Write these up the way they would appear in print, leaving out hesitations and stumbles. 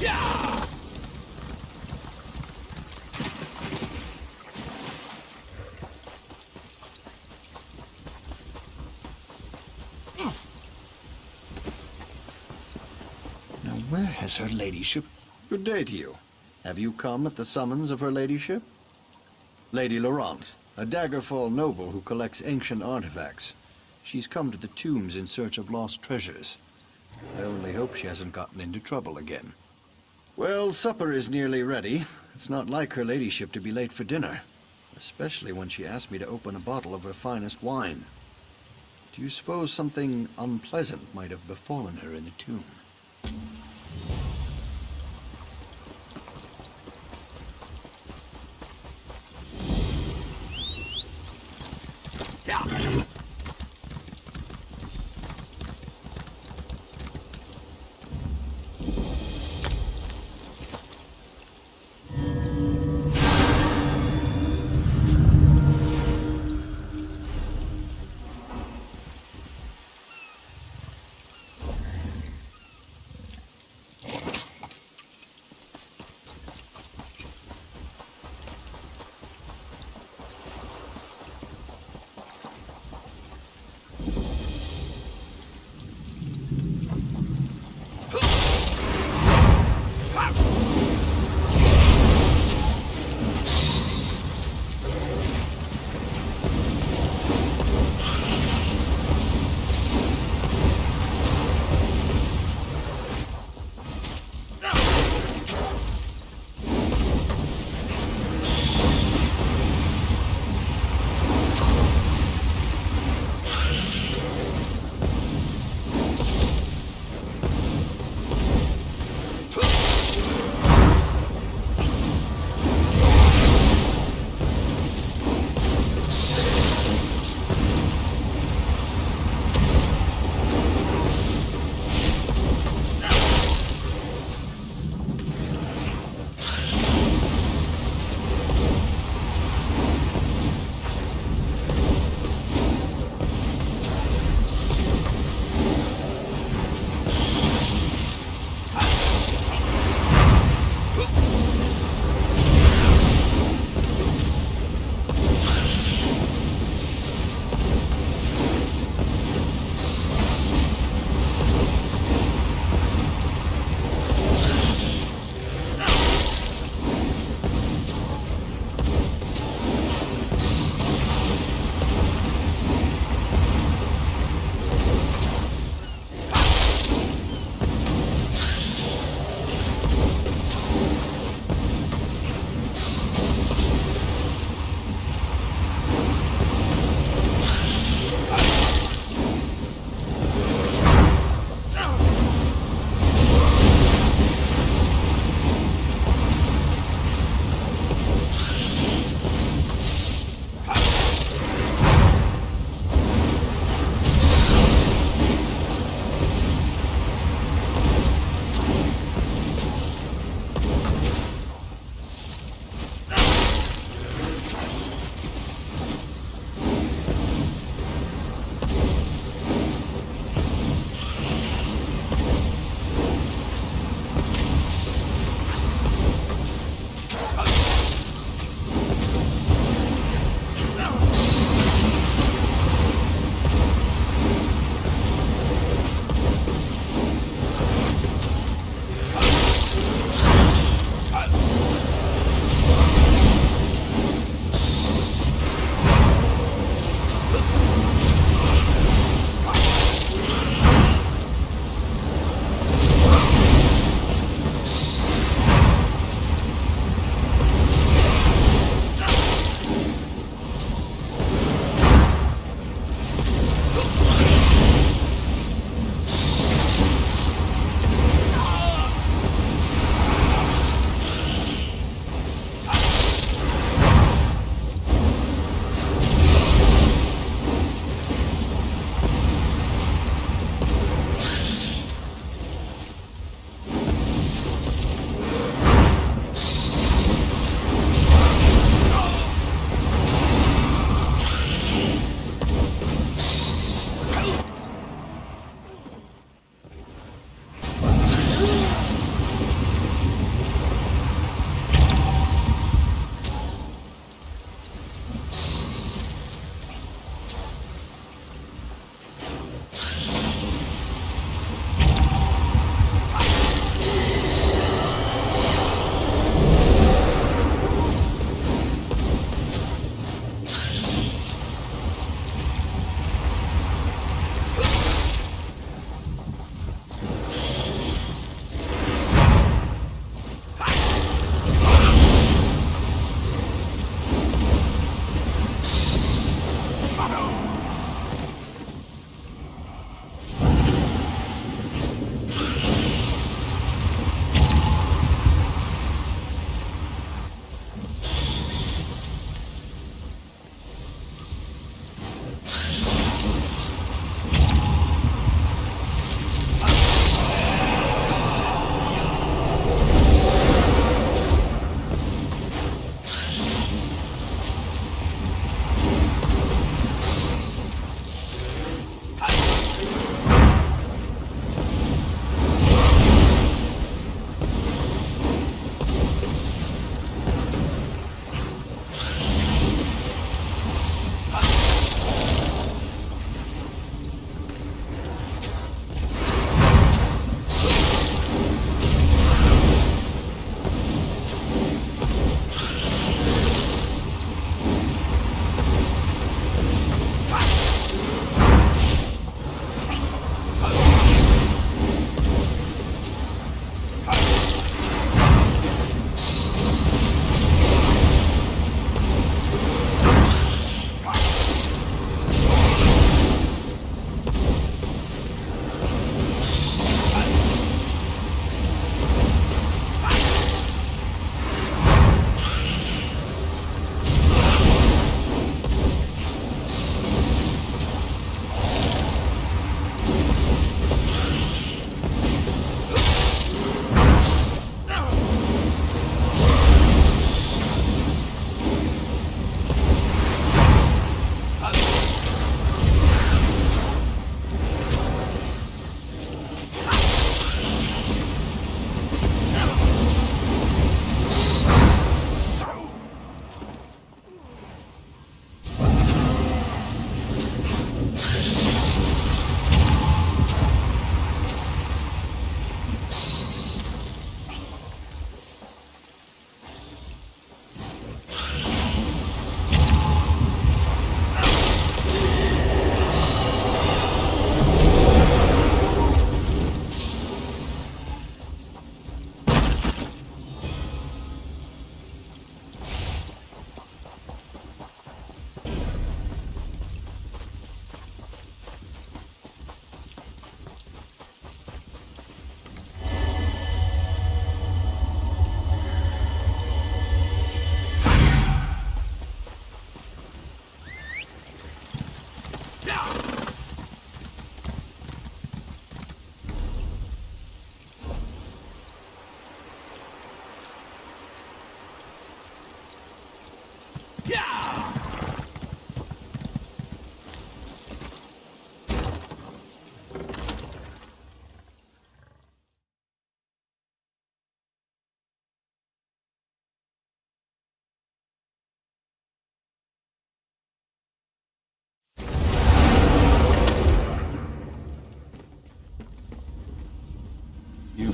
Now, where has her ladyship? Good day to you. Have you come at the summons of her ladyship? Lady Laurent, a Daggerfall noble who collects ancient artifacts. She's come to the tombs in search of lost treasures. I only hope she hasn't gotten into trouble again. Well, supper is nearly ready. It's not like her ladyship to be late for dinner, especially when she asked me to open a bottle of her finest wine. Do you suppose something unpleasant might have befallen her in the tomb?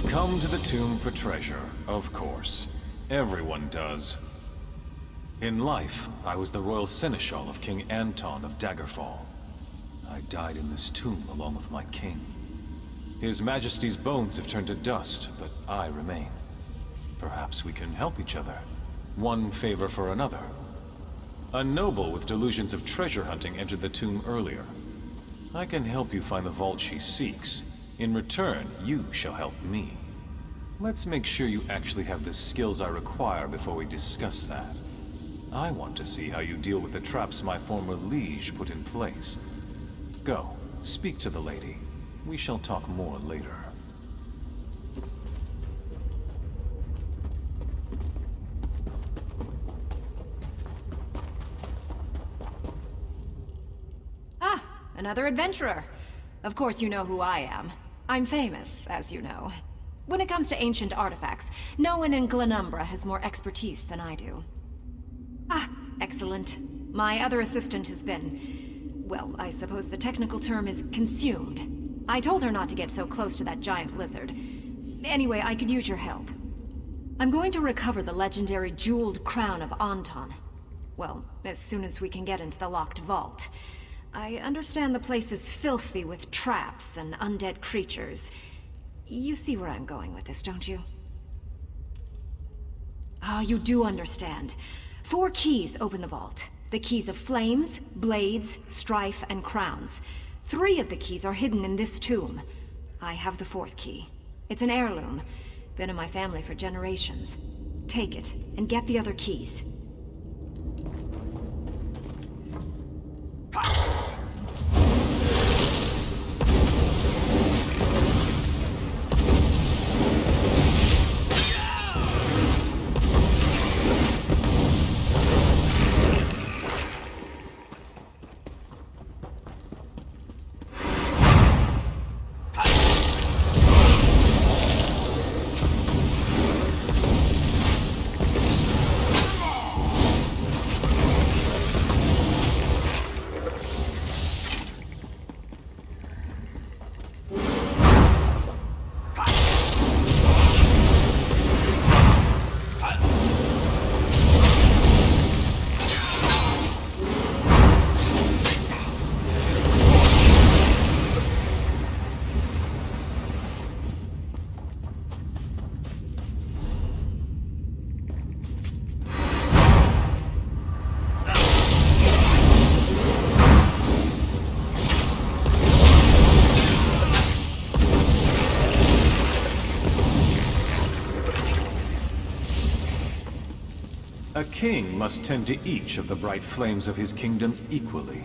come to the tomb for treasure, of course. Everyone does. In life, I was the royal seneschal of King Anton of Daggerfall. I died in this tomb along with my king. His Majesty's bones have turned to dust, but I remain. Perhaps we can help each other. One favor for another. A noble with delusions of treasure hunting entered the tomb earlier. I can help you find the vault she seeks. In return, you shall help me. Let's make sure you actually have the skills I require before we discuss that. I want to see how you deal with the traps my former liege put in place. Go, speak to the lady. We shall talk more later. Ah, another adventurer. Of course you know who I am. I'm famous, as you know. When it comes to ancient artifacts, no one in Glenumbra has more expertise than I do. Ah, excellent. My other assistant has been... well, I suppose the technical term is consumed. I told her not to get so close to that giant lizard. Anyway, I could use your help. I'm going to recover the legendary jeweled crown of Anton. Well, as soon as we can get into the locked vault. I understand the place is filthy with traps and undead creatures. You see where I'm going with this, don't you? Ah, you do understand. 4 keys open the vault. The keys of flames, blades, strife, and crowns. 3 of the keys are hidden in this tomb. I have the 4th key. It's an heirloom. Been in my family for generations. Take it, and get the other keys. A king must tend to each of the bright flames of his kingdom equally.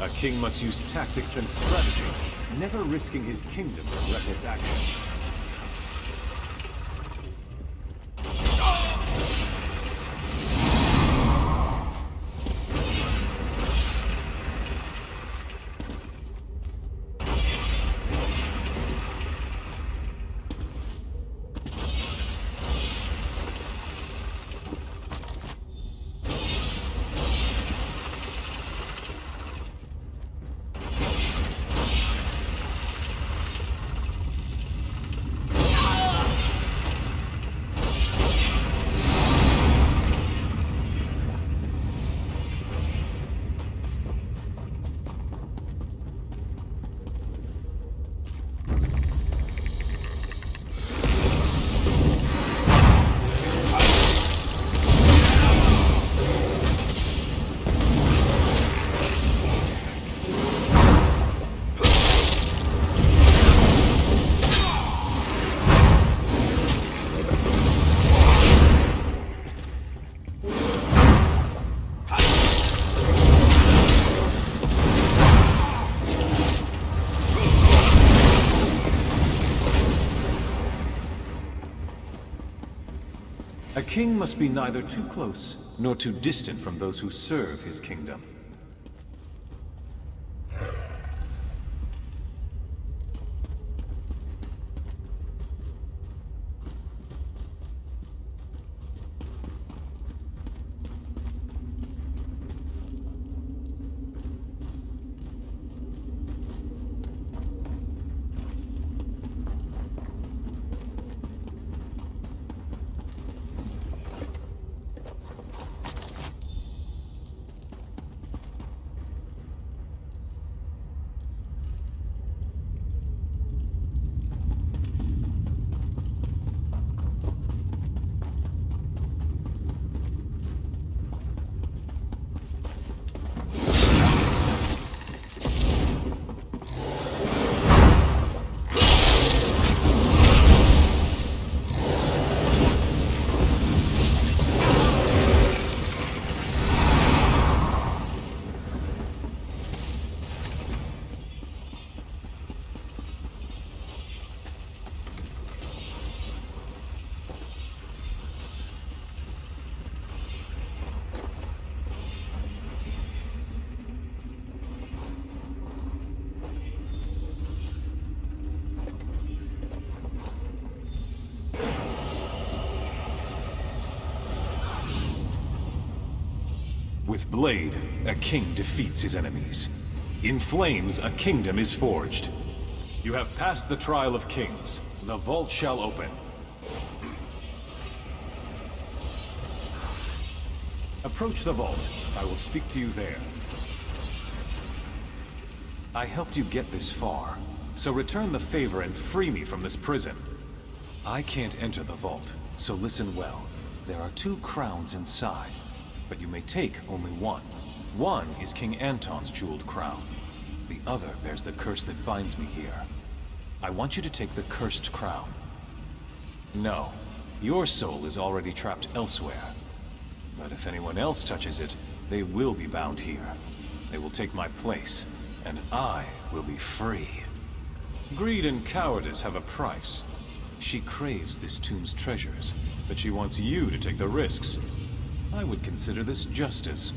A king must use tactics and strategy, never risking his kingdom with reckless actions. A king must be neither too close nor too distant from those who serve his kingdom. With blade, a king defeats his enemies. In flames, a kingdom is forged. You have passed the trial of kings. The vault shall open. Approach the vault. I will speak to you there. I helped you get this far, so return the favor and free me from this prison. I can't enter the vault, so listen well. There are 2 crowns inside, but you may take only one. One is King Anton's jeweled crown. The other bears the curse that binds me here. I want you to take the cursed crown. No, your soul is already trapped elsewhere. But if anyone else touches it, they will be bound here. They will take my place, and I will be free. Greed and cowardice have a price. She craves this tomb's treasures, but she wants you to take the risks. I would consider this justice.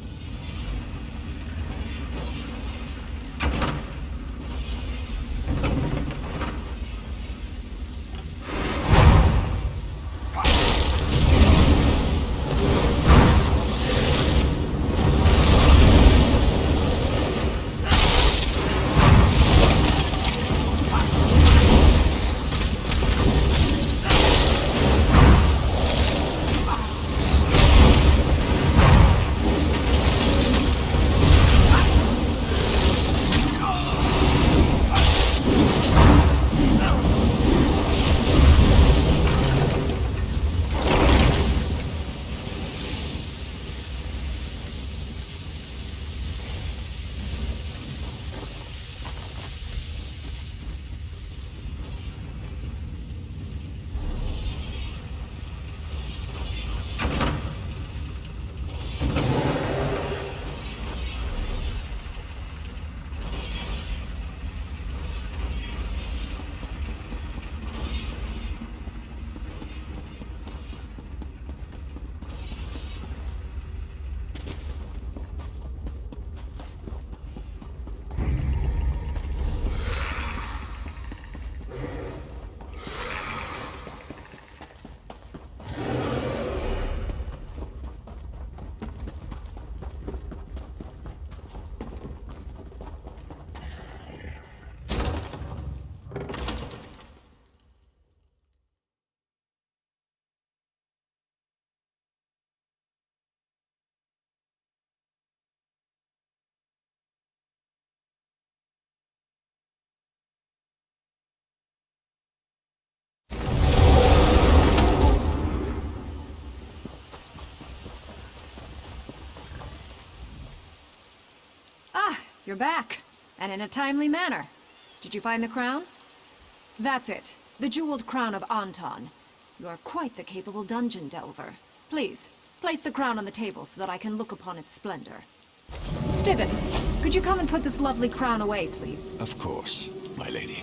You're back, and in a timely manner. Did you find the crown? That's it. The jeweled crown of Anton. You are quite the capable dungeon delver. Please, place the crown on the table so that I can look upon its splendor. Stibbins, could you come and put this lovely crown away, please? Of course, my lady.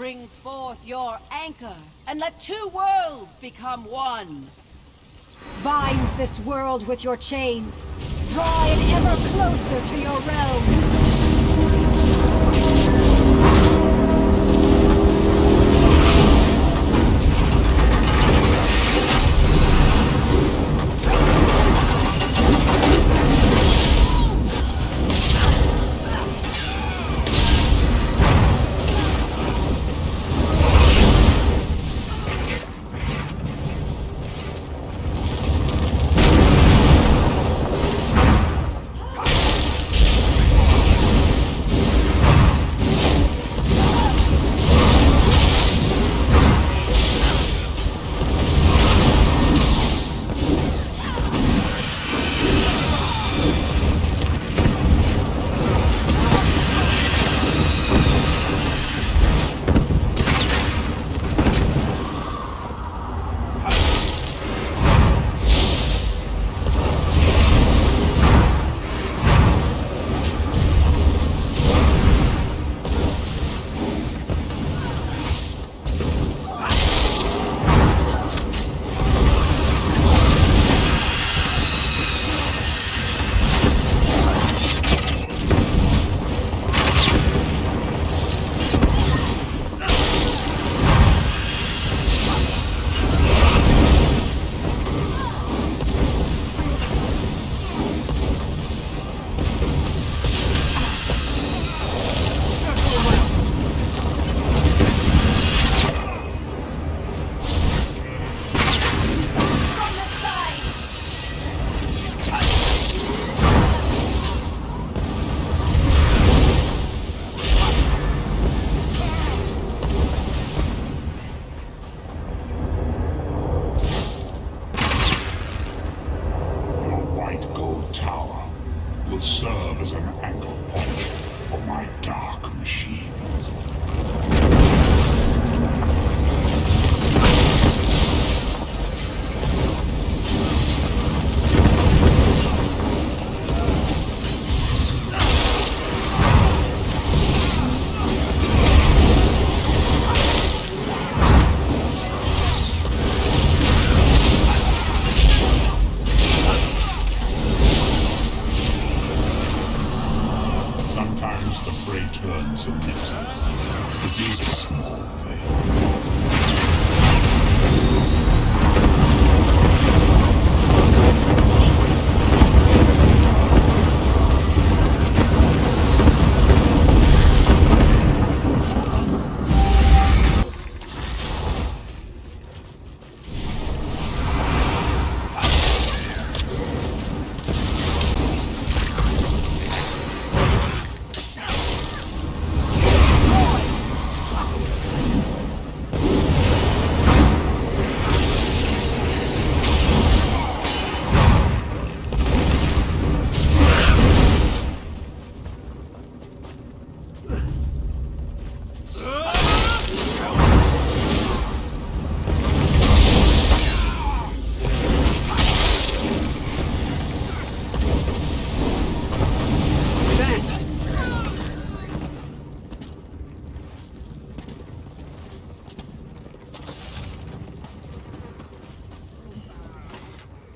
Bring forth your anchor, and let two worlds become one. Bind this world with your chains. Draw it ever closer to your realm.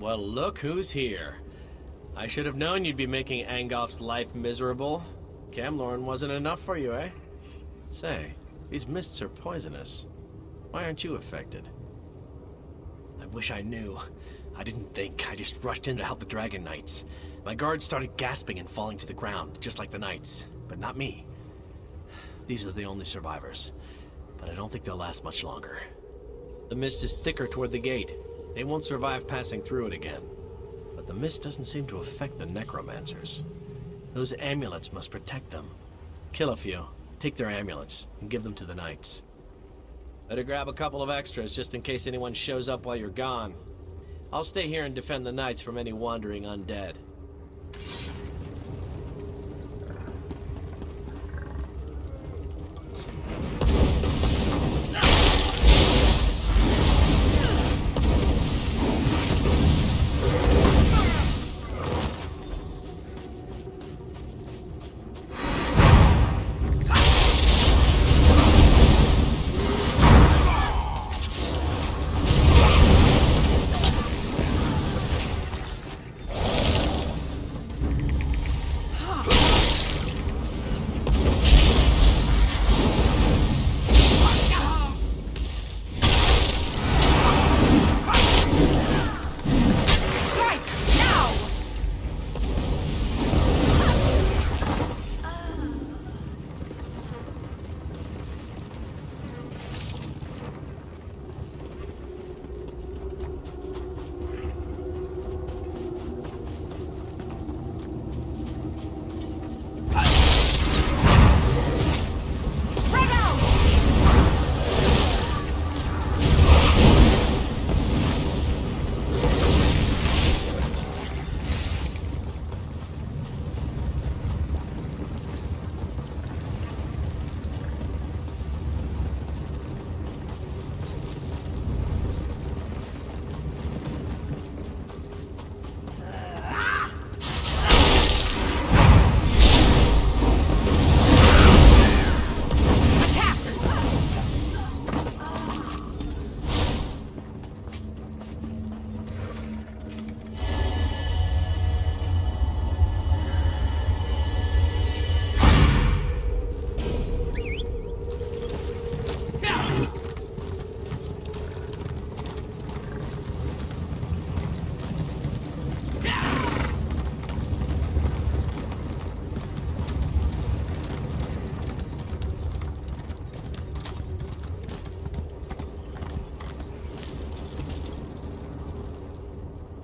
Well, look who's here. I should have known you'd be making Angolf's life miserable. Camlorn wasn't enough for you, eh? Say, these mists are poisonous. Why aren't you affected? I wish I knew. I didn't think. I just rushed in to help the Dragon Knights. My guards started gasping and falling to the ground, just like the Knights. But not me. These are the only survivors. But I don't think they'll last much longer. The mist is thicker toward the gate. They won't survive passing through it again. But the mist doesn't seem to affect the necromancers. Those amulets must protect them. Kill a few, take their amulets, and give them to the Knights. Better grab a couple of extras just in case anyone shows up while you're gone. I'll stay here and defend the Knights from any wandering undead.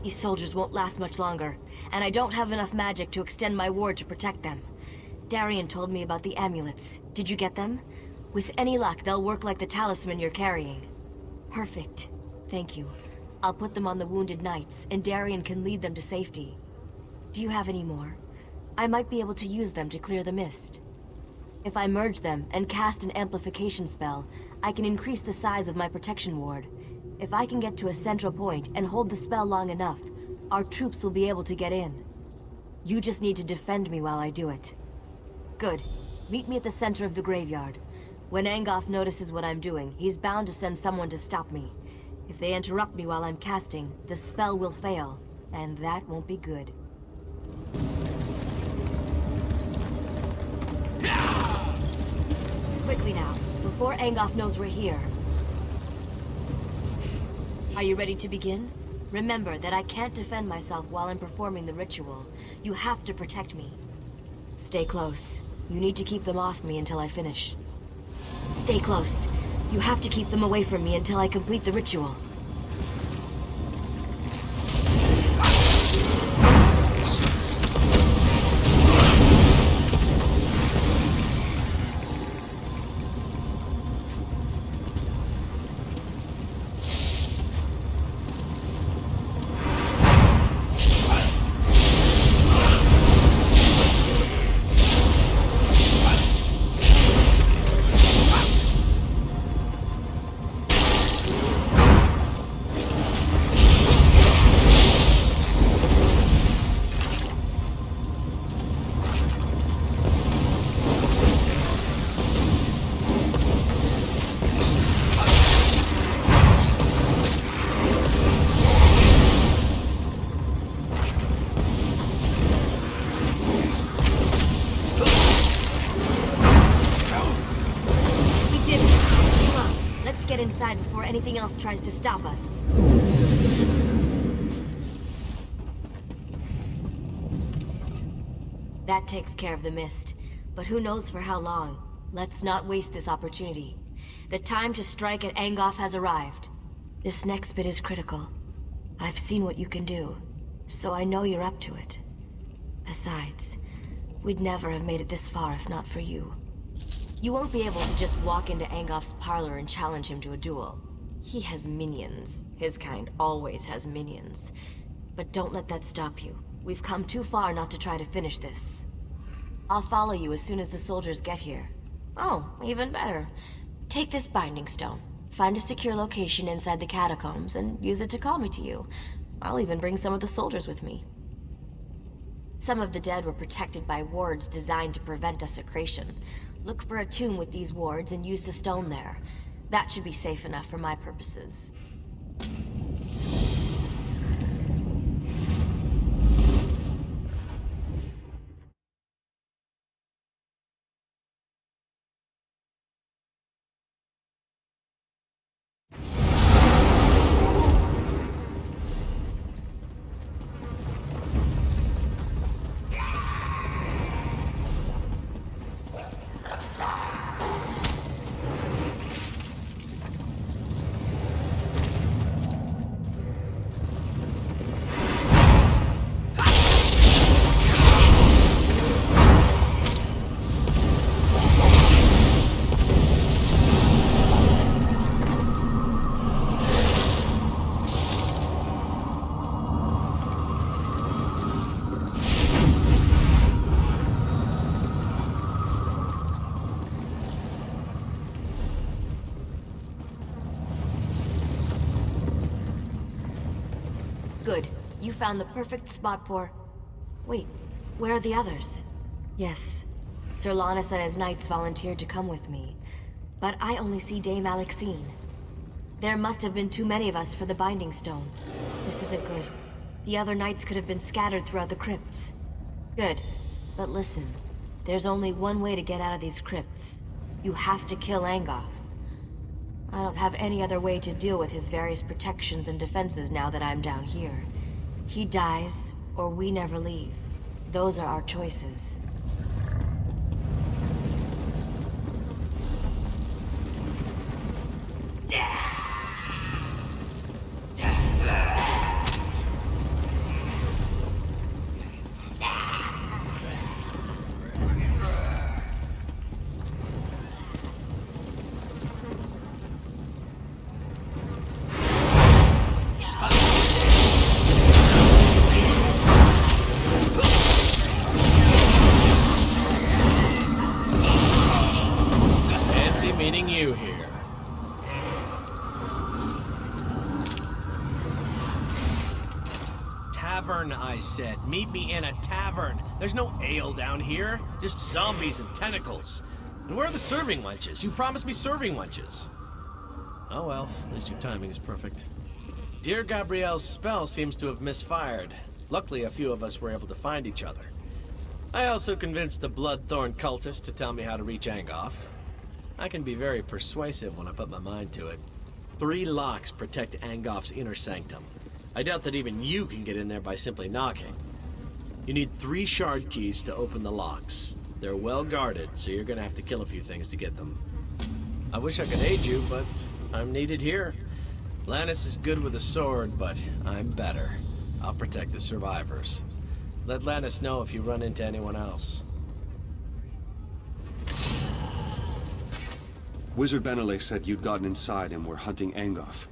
These soldiers won't last much longer, and I don't have enough magic to extend my ward to protect them. Darian told me about the amulets. Did you get them? With any luck, they'll work like the talisman you're carrying. Perfect. Thank you. I'll put them on the wounded knights, and Darian can lead them to safety. Do you have any more? I might be able to use them to clear the mist. If I merge them and cast an amplification spell, I can increase the size of my protection ward. If I can get to a central point and hold the spell long enough, our troops will be able to get in. You just need to defend me while I do it. Good. Meet me at the center of the graveyard. When Angolf notices what I'm doing, he's bound to send someone to stop me. If they interrupt me while I'm casting, the spell will fail, and that won't be good. Quickly now, before Angolf knows we're here. Are you ready to begin? Remember that I can't defend myself while I'm performing the ritual. You have to protect me. Stay close. You need to keep them off me until I finish. Stay close. You have to keep them away from me until I complete the ritual. anything else tries to stop us. That takes care of the mist. But who knows for how long? Let's not waste this opportunity. The time to strike at Angoff has arrived. This next bit is critical. I've seen what you can do, so I know you're up to it. Besides, we'd never have made it this far if not for you. You won't be able to just walk into Angoff's parlor and challenge him to a duel. He has minions. His kind always has minions. But don't let that stop you. We've come too far not to try to finish this. I'll follow you as soon as the soldiers get here. Oh, even better. Take this binding stone. Find a secure location inside the catacombs and use it to call me to you. I'll even bring some of the soldiers with me. Some of the dead were protected by wards designed to prevent desecration. Look for a tomb with these wards and use the stone there. That should be safe enough for my purposes. Good. You found the perfect spot for... Wait, where are the others? Yes, Sir Lannis and his knights volunteered to come with me. But I only see Dame Alexine. There must have been too many of us for the Binding Stone. This isn't good. The other knights could have been scattered throughout the crypts. Good. But listen, there's only one way to get out of these crypts. You have to kill Angoff. I don't have any other way to deal with his various protections and defenses now that I'm down here. He dies, or we never leave. Those are our choices. I said, meet me in a tavern. There's no ale down here, just zombies and tentacles. And where are the serving wenches? You promised me serving wenches. Oh well, at least your timing is perfect. Dear Gabrielle's spell seems to have misfired. Luckily, a few of us were able to find each other. I also convinced the Bloodthorn cultist to tell me how to reach Angoff. I can be very persuasive when I put my mind to it. 3 locks protect Angoff's inner sanctum. I doubt that even you can get in there by simply knocking. You need 3 shard keys to open the locks. They're well guarded, so you're gonna have to kill a few things to get them. I wish I could aid you, but I'm needed here. Lannis is good with a sword, but I'm better. I'll protect the survivors. Let Lannis know if you run into anyone else. Wizard Benelay said you'd gotten inside and were hunting Angoff.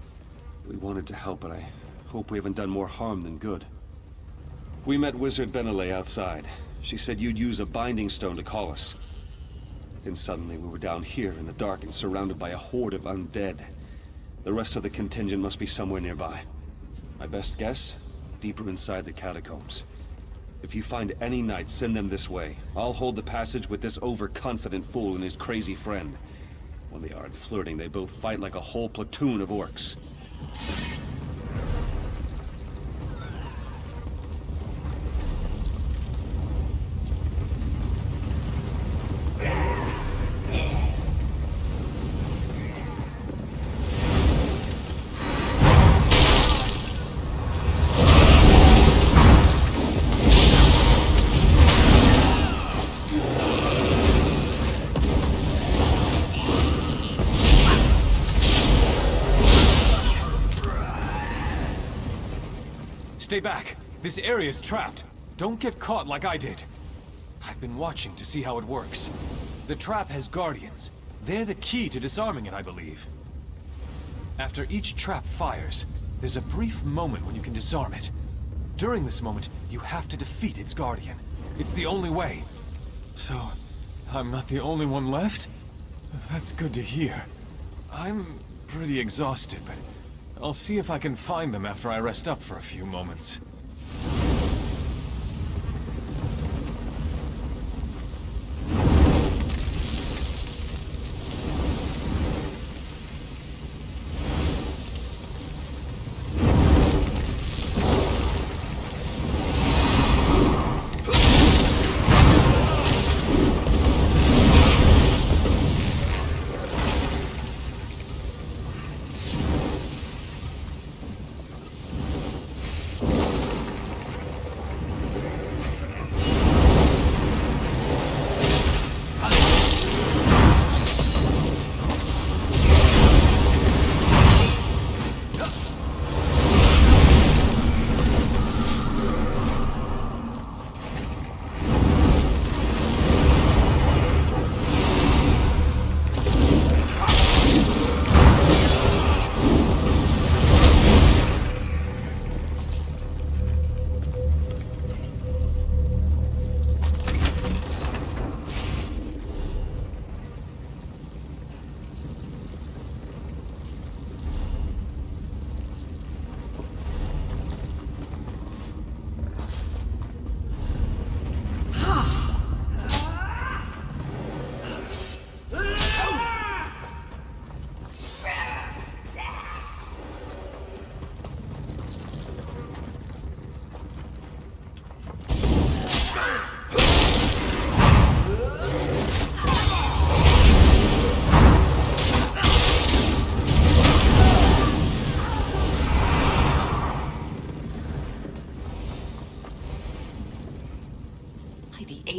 We wanted to help, but I hope we haven't done more harm than good. We met Wizard Benelay outside. She said you'd use a binding stone to call us. Then suddenly we were down here in the dark and surrounded by a horde of undead. The rest of the contingent must be somewhere nearby. My best guess? Deeper inside the catacombs. If you find any knights, send them this way. I'll hold the passage with this overconfident fool and his crazy friend. When they aren't flirting, they both fight like a whole platoon of orcs. Stay back. This area is trapped. Don't get caught like I did. I've been watching to see how it works. The trap has guardians. They're the key to disarming it, I believe. After each trap fires, there's a brief moment when you can disarm it. During this moment, you have to defeat its guardian. It's the only way. So, I'm not the only one left? That's good to hear. I'm pretty exhausted, but I'll see if I can find them after I rest up for a few moments.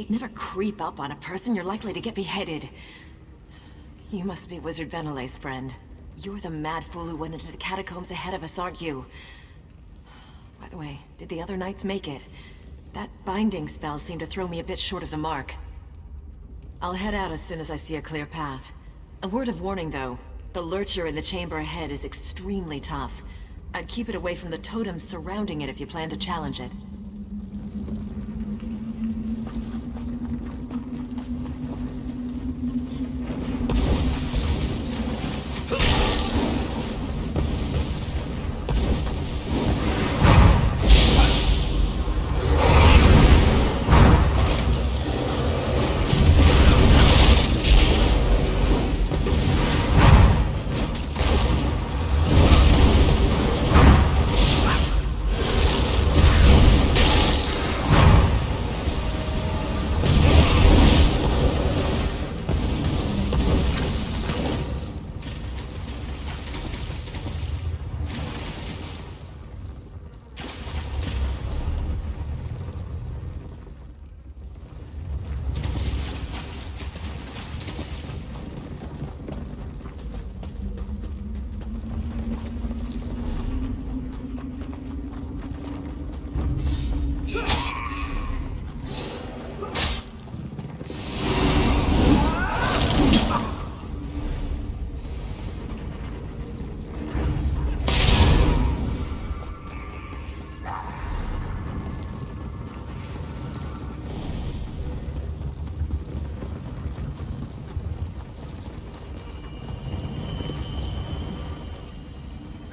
Never creep up on a person, you're likely to get beheaded. You must be Wizard Benele's friend. You're the mad fool who went into the catacombs ahead of us, aren't you? By the way, did the other knights make it? That binding spell seemed to throw me a bit short of the mark. I'll head out as soon as I see a clear path. A word of warning, though. The lurcher in the chamber ahead is extremely tough. I'd keep it away from the totems surrounding it if you plan to challenge it.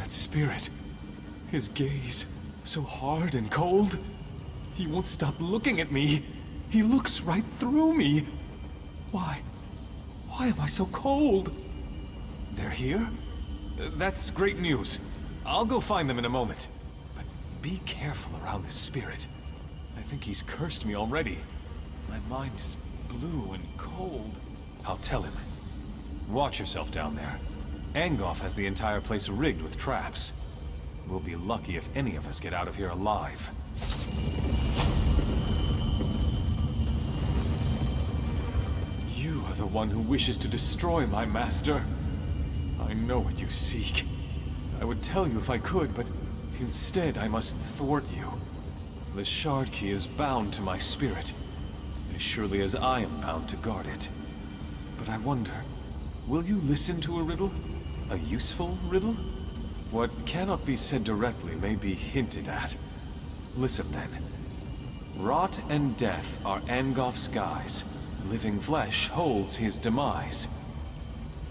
Spirit. His gaze, so hard and cold. He won't stop looking at me. He looks right through me. Why? Why am I so cold? They're here? That's great news. I'll go find them in a moment. But be careful around this spirit. I think he's cursed me already. My mind is blue and cold. I'll tell him. Watch yourself down there. Angoff has the entire place rigged with traps. We'll be lucky if any of us get out of here alive. You are the one who wishes to destroy my master. I know what you seek. I would tell you if I could, but Instead, I must thwart you. The shard key is bound to my spirit, as surely as I am bound to guard it. But I wonder, will you listen to a riddle? A useful riddle? What cannot be said directly may be hinted at. Listen then. Rot and death are Angof's guise. Living flesh holds his demise.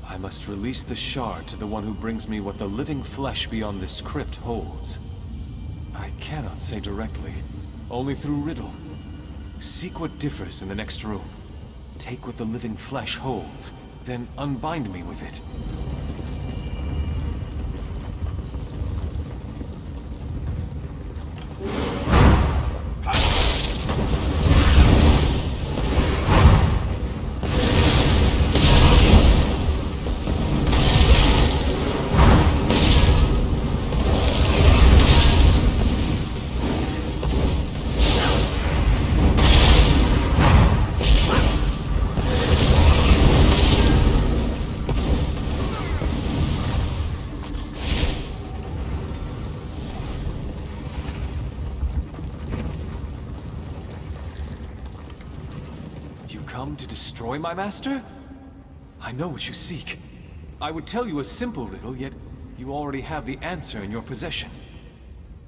I must release the shard to the one who brings me what the living flesh beyond this crypt holds. I cannot say directly, only through riddle. Seek what differs in the next room. Take what the living flesh holds, then unbind me with it. To destroy my master? I know what you seek. I would tell you a simple riddle, yet you already have the answer in your possession.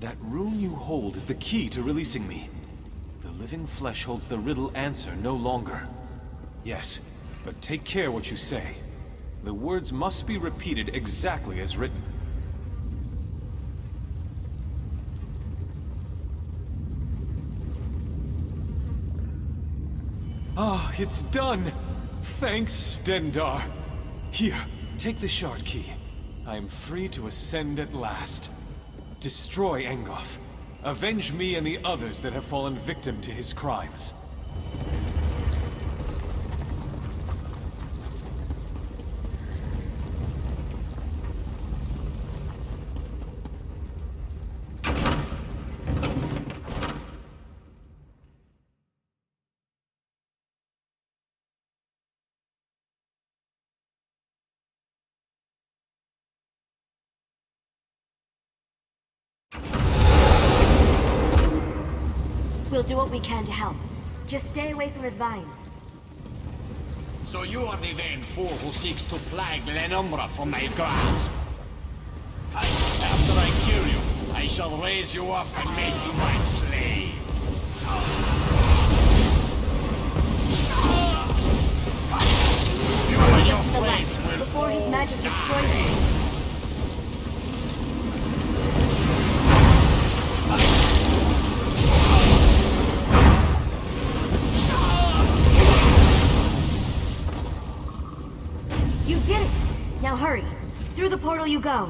That rune you hold is the key to releasing me. The living flesh holds the riddle answer no longer. Yes, but take care what you say. The words must be repeated exactly as written. Ah, it's done! Thanks, Stendarr. Here, take the shard key. I am free to ascend at last. Destroy Angof. Avenge me and the others that have fallen victim to his crimes. We'll do what we can to help. Just stay away from his vines. So you are the vain fool who seeks to plague Glenumbra from my grasp. After I kill you, I shall raise you up and make you my slave. You and your To the friends light, will before his magic destroys you. You did it! Now hurry. Through the portal you go.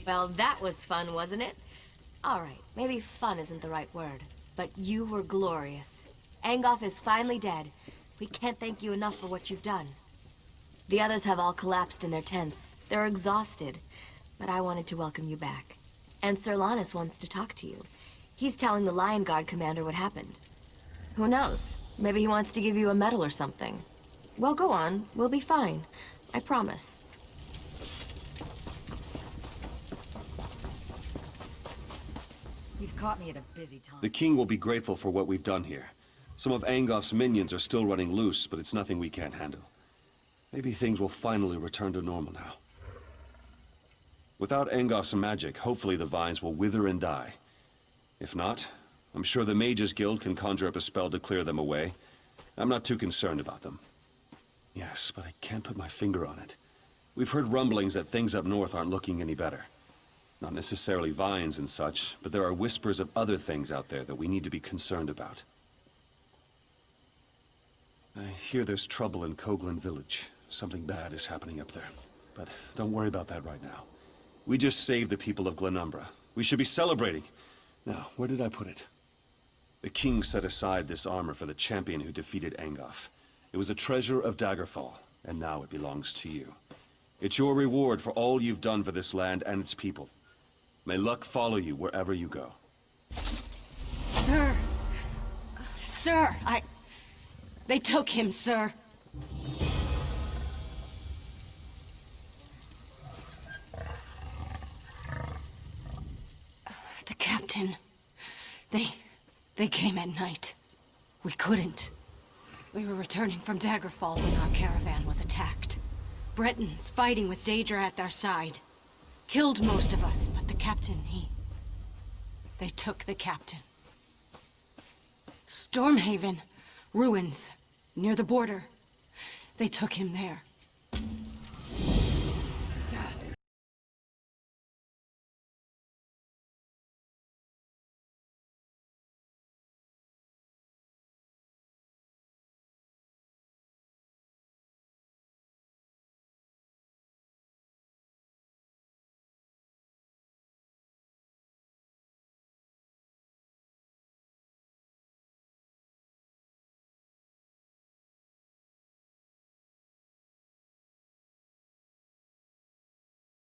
Well, that was fun, wasn't it? Alright, maybe fun isn't the right word, but you were glorious. Angof is finally dead. We can't thank you enough for what you've done. The others have all collapsed in their tents. They're exhausted, but I wanted to welcome you back. And Sir Lannis wants to talk to you. He's telling the Lion Guard commander what happened. Who knows? Maybe he wants to give you a medal or something. Well, go on. We'll be fine. I promise. You've caught me at a busy time. The king will be grateful for what we've done here. Some of Angof's minions are still running loose, but it's nothing we can't handle. Maybe things will finally return to normal now. Without Angof's magic, hopefully the vines will wither and die. If not, I'm sure the Mages Guild can conjure up a spell to clear them away. I'm not too concerned about them. Yes, but I can't put my finger on it. We've heard rumblings that things up north aren't looking any better. Not necessarily vines and such, but there are whispers of other things out there that we need to be concerned about. I hear there's trouble in Koglin Village. Something bad is happening up there. But don't worry about that right now. We just saved the people of Glenumbra. We should be celebrating. Now, where did I put it? The king set aside this armor for the champion who defeated Angof. It was a treasure of Daggerfall, and now it belongs to you. It's your reward for all you've done for this land and its people. May luck follow you wherever you go. Sir! Sir, They took him, sir. The captain... They came at night. We couldn't. We were returning from Daggerfall when our caravan was attacked. Bretons fighting with Daedra at their side. Killed most of us, but the captain, They took the captain. Stormhaven. Ruins. Near the border. They took him there.